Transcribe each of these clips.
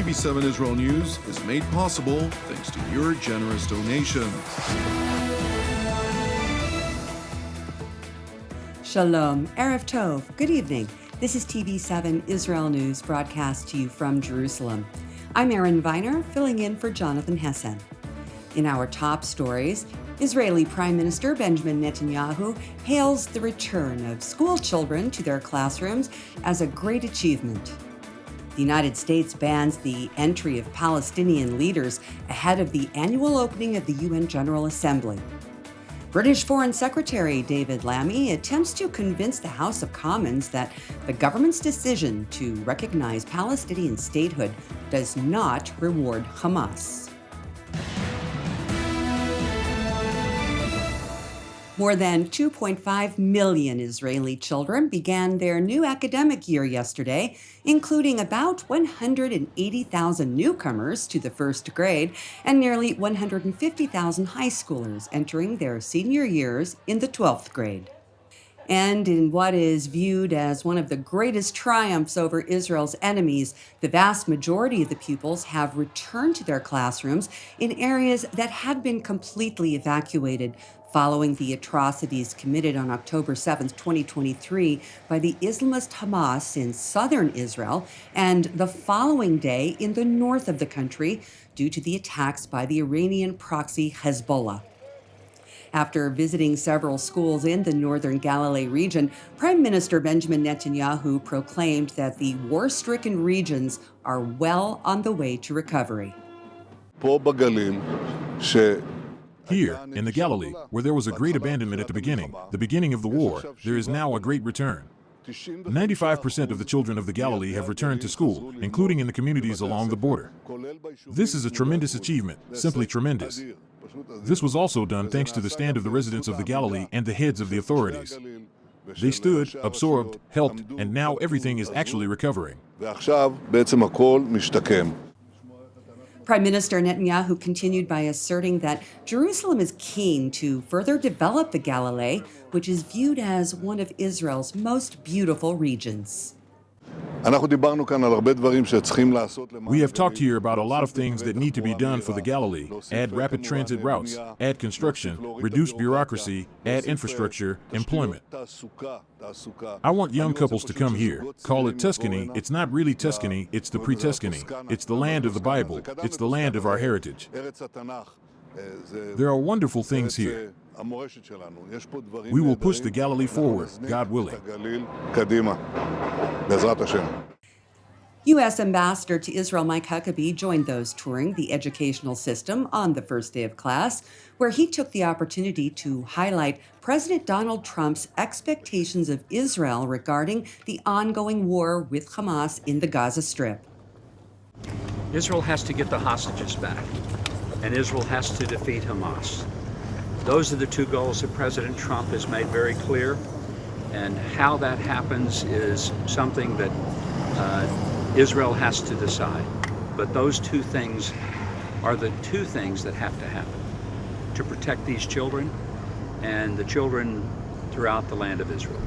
TV7 Israel News is made possible thanks to your generous donations. Shalom, Erev Tov, good evening. This is TV7 Israel News broadcast to you from Jerusalem. I'm Erin Viner, filling in for Jonathan Hessen. In our top stories, Israeli Prime Minister Benjamin Netanyahu hails the return of school children to their classrooms as a great achievement. The United States bans the entry of Palestinian leaders ahead of the annual opening of the UN General Assembly. British Foreign Secretary David Lammy attempts to convince the House of Commons that the government's decision to recognize Palestinian statehood does not reward Hamas. More than 2.5 million Israeli children began their new academic year yesterday, including about 180,000 newcomers to the first grade and nearly 150,000 high schoolers entering their senior years in the 12th grade. And in what is viewed as one of the greatest triumphs over Israel's enemies, the vast majority of the pupils have returned to their classrooms in areas that had been completely evacuated following the atrocities committed on October 7, 2023 by the Islamist Hamas in southern Israel and the following day in the north of the country due to the attacks by the Iranian proxy Hezbollah. After visiting several schools in the northern Galilee region, Prime Minister Benjamin Netanyahu proclaimed that the war-stricken regions are well on the way to recovery. Here, in the Galilee, where there was a great abandonment at the beginning of the war, there is now a great return. 95% of the children of the Galilee have returned to school, including in the communities along the border. This is a tremendous achievement, simply tremendous. This was also done thanks to the stand of the residents of the Galilee and the heads of the authorities. They stood, absorbed, helped, and now everything is actually recovering. Prime Minister Netanyahu continued by asserting that Jerusalem is keen to further develop the Galilee, which is viewed as one of Israel's most beautiful regions. We have talked here about a lot of things that need to be done for the Galilee. Add rapid transit routes, add construction, reduce bureaucracy, add infrastructure, employment. I want young couples to come here. Call it Tuscany. It's not really Tuscany, it's the pre-Tuscany. It's the land of the Bible. It's the land of our heritage. There are wonderful things here. We will push the Galilee forward, God willing. U.S. Ambassador to Israel Mike Huckabee joined those touring the educational system on the first day of class, where he took the opportunity to highlight President Donald Trump's expectations of Israel regarding the ongoing war with Hamas in the Gaza Strip. Israel has to get the hostages back, and Israel has to defeat Hamas. Those are the two goals that President Trump has made very clear, and how that happens is something that Israel has to decide. But those two things are the two things that have to happen to protect these children and the children throughout the land of Israel.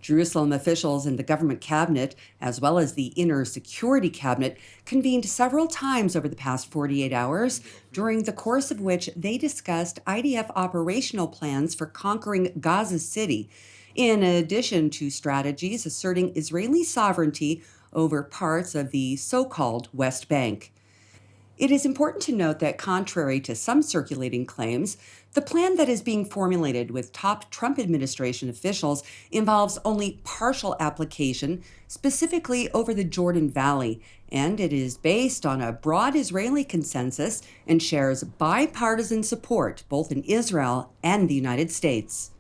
Jerusalem officials in the government cabinet, as well as the inner security cabinet, convened several times over the past 48 hours, during the course of which they discussed IDF operational plans for conquering Gaza City, in addition to strategies asserting Israeli sovereignty over parts of the so-called West Bank. It is important to note that contrary to some circulating claims, the plan that is being formulated with top Trump administration officials involves only partial application, specifically over the Jordan Valley, and it is based on a broad Israeli consensus and shares bipartisan support both in Israel and the United States.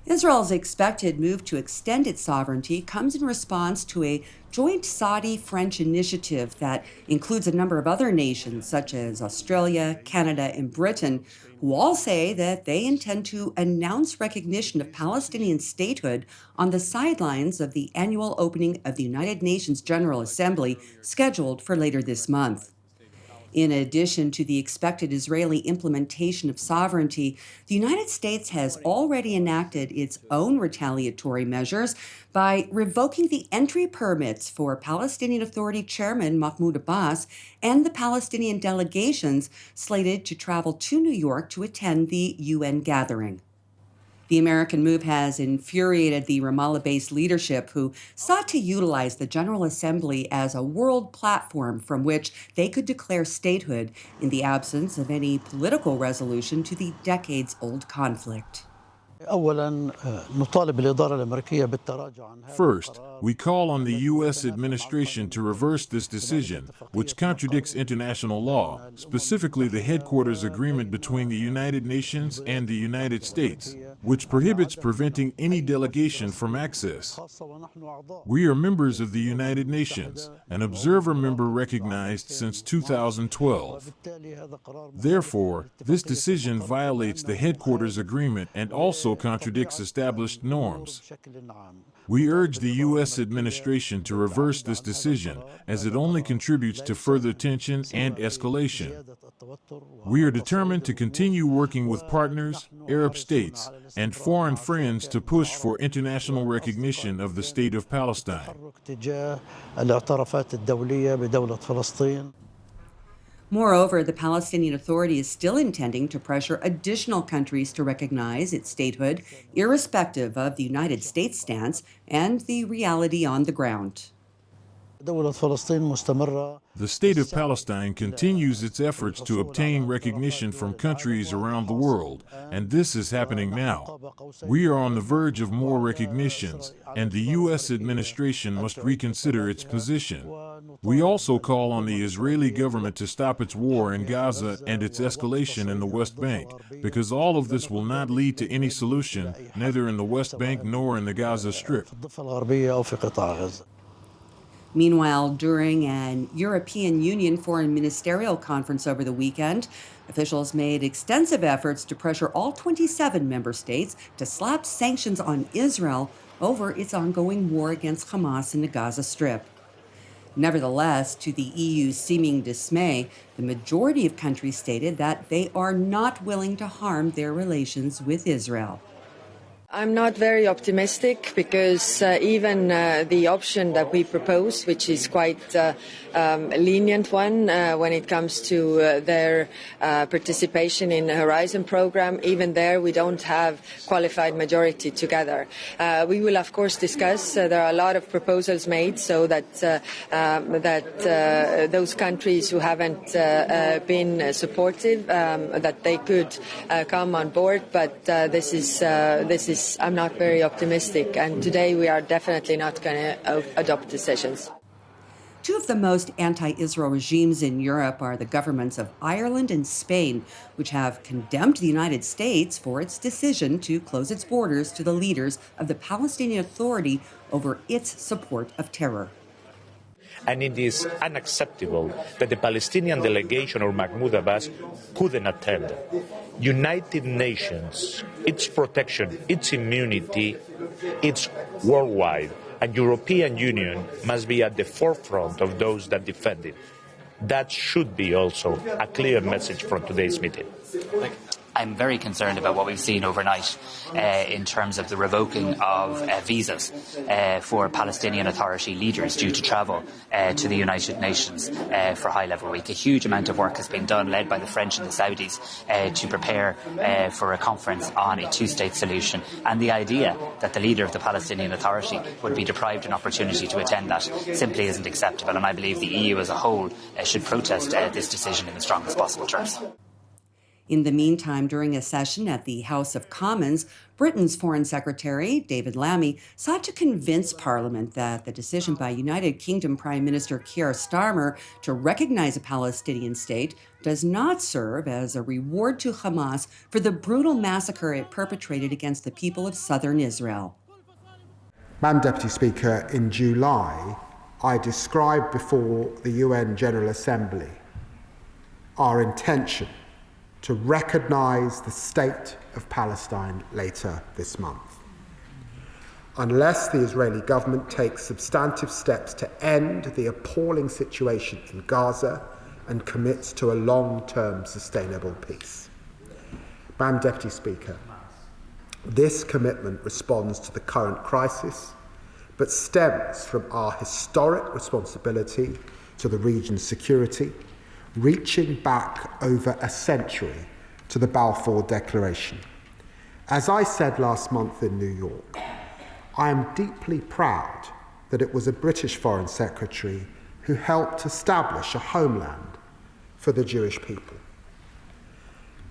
Israel's expected move to extend its sovereignty comes in response to a joint Saudi-French initiative that includes a number of other nations, such as Australia, Canada, and Britain, who all say that they intend to announce recognition of Palestinian statehood on the sidelines of the annual opening of the United Nations General Assembly, scheduled for later this month. In addition to the expected Israeli implementation of sovereignty, the United States has already enacted its own retaliatory measures by revoking the entry permits for Palestinian Authority Chairman Mahmoud Abbas and the Palestinian delegations slated to travel to New York to attend the UN gathering. The American move has infuriated the Ramallah-based leadership, who sought to utilize the General Assembly as a world platform from which they could declare statehood in the absence of any political resolution to the decades-old conflict. First, we call on the U.S. administration to reverse this decision, which contradicts international law, specifically the headquarters agreement between the United Nations and the United States, which prohibits preventing any delegation from access. We are members of the United Nations, an observer member recognized since 2012. Therefore, this decision violates the headquarters agreement and also contradicts established norms. We urge the U.S. administration to reverse this decision, as it only contributes to further tension and escalation. We are determined to continue working with partners, Arab states, and foreign friends to push for international recognition of the State of Palestine. Moreover, the Palestinian Authority is still intending to pressure additional countries to recognize its statehood, irrespective of the United States' stance and the reality on the ground. The State of Palestine continues its efforts to obtain recognition from countries around the world, and this is happening now. We are on the verge of more recognitions, and the U.S. administration must reconsider its position. We also call on the Israeli government to stop its war in Gaza and its escalation in the West Bank, because all of this will not lead to any solution, neither in the West Bank nor in the Gaza Strip. Meanwhile, during an European Union foreign ministerial conference over the weekend, officials made extensive efforts to pressure all 27 member states to slap sanctions on Israel over its ongoing war against Hamas in the Gaza Strip. Nevertheless, to the EU's seeming dismay, the majority of countries stated that they are not willing to harm their relations with Israel. I'm not very optimistic because even the option that we propose, which is quite a lenient one when it comes to their participation in the Horizon program, even there we don't have qualified majority together. We will of course discuss. There are a lot of proposals made so that those countries who haven't been supportive, that they could come on board, but this is I'm not very optimistic, and today we are definitely not going to adopt decisions. Two of the most anti-Israel regimes in Europe are the governments of Ireland and Spain, which have condemned the United States for its decision to close its borders to the leaders of the Palestinian Authority over its support of terror. And it is unacceptable that the Palestinian delegation or Mahmoud Abbas couldn't attend. United Nations, its protection, its immunity, it's worldwide. And European Union must be at the forefront of those that defend it. That should be also a clear message from today's meeting. I'm very concerned about what we've seen overnight in terms of the revoking of visas for Palestinian Authority leaders due to travel to the United Nations for high-level week. A huge amount of work has been done, led by the French and the Saudis, to prepare for a conference on a two-state solution. And the idea that the leader of the Palestinian Authority would be deprived an opportunity to attend that simply isn't acceptable. And I believe the EU as a whole should protest this decision in the strongest possible terms. In the meantime, during a session at the House of Commons, Britain's Foreign Secretary David Lammy sought to convince Parliament that the decision by United Kingdom Prime Minister Keir Starmer to recognize a Palestinian state does not serve as a reward to Hamas for the brutal massacre it perpetrated against the people of southern Israel. Madam Deputy Speaker, in July, I described before the UN General Assembly our intention to recognise the State of Palestine later this month. Unless the Israeli government takes substantive steps to end the appalling situation in Gaza and commits to a long-term sustainable peace. Madam Deputy Speaker, this commitment responds to the current crisis, but stems from our historic responsibility to the region's security, reaching back over a century to the Balfour Declaration. As I said last month in New York, I am deeply proud that it was a British Foreign Secretary who helped establish a homeland for the Jewish people.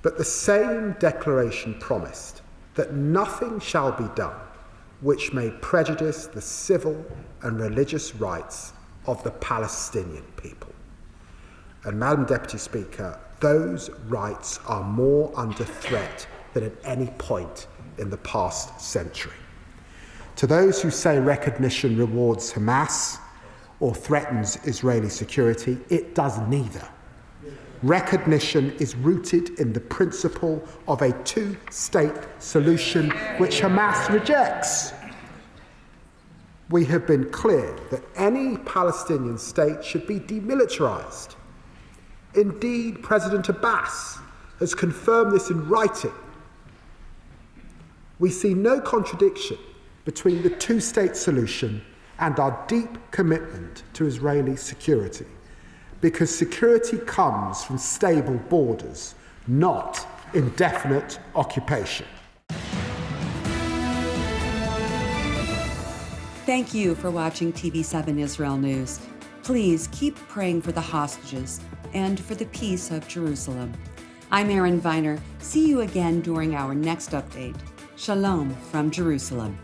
But the same declaration promised that nothing shall be done which may prejudice the civil and religious rights of the Palestinian people. And Madam Deputy Speaker, those rights are more under threat than at any point in the past century. To those who say recognition rewards Hamas or threatens Israeli security, it does neither. Recognition is rooted in the principle of a two-state solution which Hamas rejects. We have been clear that any Palestinian state should be demilitarized. Indeed, President Abbas has confirmed this in writing. We see no contradiction between the two-state solution and our deep commitment to Israeli security, because security comes from stable borders, not indefinite occupation. Thank you for watching TV7 Israel News. Please keep praying for the hostages and for the peace of Jerusalem. I'm Erin Viner. See you again during our next update. Shalom from Jerusalem.